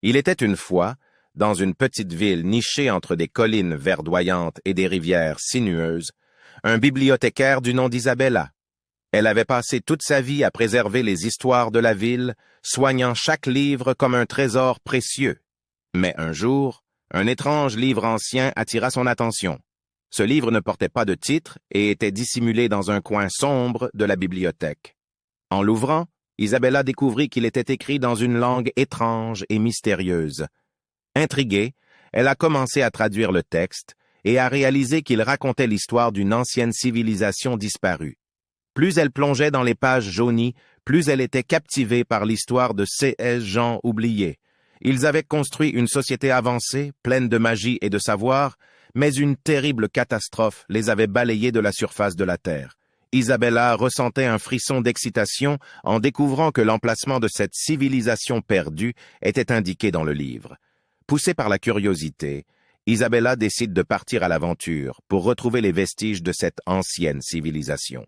Il était une fois, dans une petite ville nichée entre des collines verdoyantes et des rivières sinueuses, un bibliothécaire du nom d'Isabella. Elle avait passé toute sa vie à préserver les histoires de la ville, soignant chaque livre comme un trésor précieux. Mais un jour, un étrange livre ancien attira son attention. Ce livre ne portait pas de titre et était dissimulé dans un coin sombre de la bibliothèque. En l'ouvrant, Isabella découvrit qu'il était écrit dans une langue étrange et mystérieuse. Intriguée, elle a commencé à traduire le texte et a réalisé qu'il racontait l'histoire d'une ancienne civilisation disparue. Plus elle plongeait dans les pages jaunies, plus elle était captivée par l'histoire de ces gens oubliés. Ils avaient construit une société avancée, pleine de magie et de savoir, mais une terrible catastrophe les avait balayés de la surface de la Terre. Isabella ressentait un frisson d'excitation en découvrant que l'emplacement de cette civilisation perdue était indiqué dans le livre. Poussée par la curiosité, Isabella décide de partir à l'aventure pour retrouver les vestiges de cette ancienne civilisation.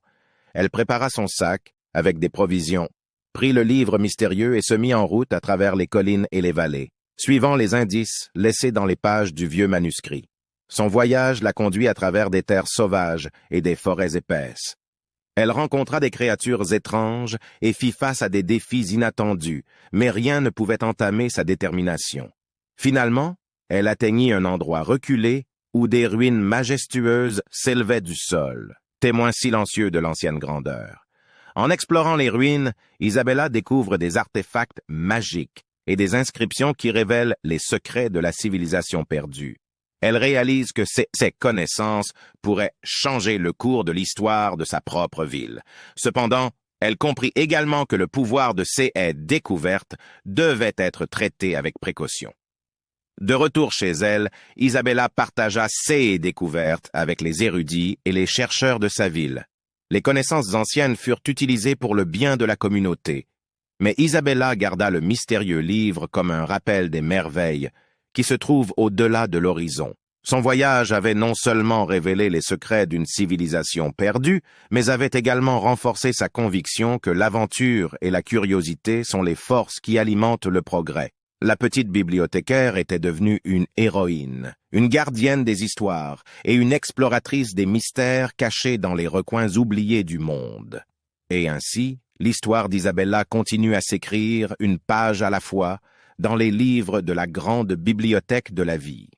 Elle prépara son sac avec des provisions, prit le livre mystérieux et se mit en route à travers les collines et les vallées, suivant les indices laissés dans les pages du vieux manuscrit. Son voyage la conduit à travers des terres sauvages et des forêts épaisses. Elle rencontra des créatures étranges et fit face à des défis inattendus, mais rien ne pouvait entamer sa détermination. Finalement, elle atteignit un endroit reculé où des ruines majestueuses s'élevaient du sol, témoin silencieux de l'ancienne grandeur. En explorant les ruines, Isabella découvre des artefacts magiques et des inscriptions qui révèlent les secrets de la civilisation perdue. Elle réalise que ses connaissances pourraient changer le cours de l'histoire de sa propre ville. Cependant, elle comprit également que le pouvoir de ces découvertes devait être traité avec précaution. De retour chez elle, Isabella partagea ses découvertes avec les érudits et les chercheurs de sa ville. Les connaissances anciennes furent utilisées pour le bien de la communauté. Mais Isabella garda le mystérieux livre comme un rappel des merveilles qui se trouvent au-delà de l'horizon. Son voyage avait non seulement révélé les secrets d'une civilisation perdue, mais avait également renforcé sa conviction que l'aventure et la curiosité sont les forces qui alimentent le progrès. La petite bibliothécaire était devenue une héroïne, une gardienne des histoires et une exploratrice des mystères cachés dans les recoins oubliés du monde. Et ainsi, l'histoire d'Isabella continue à s'écrire une page à la fois dans les livres de la grande bibliothèque de la vie.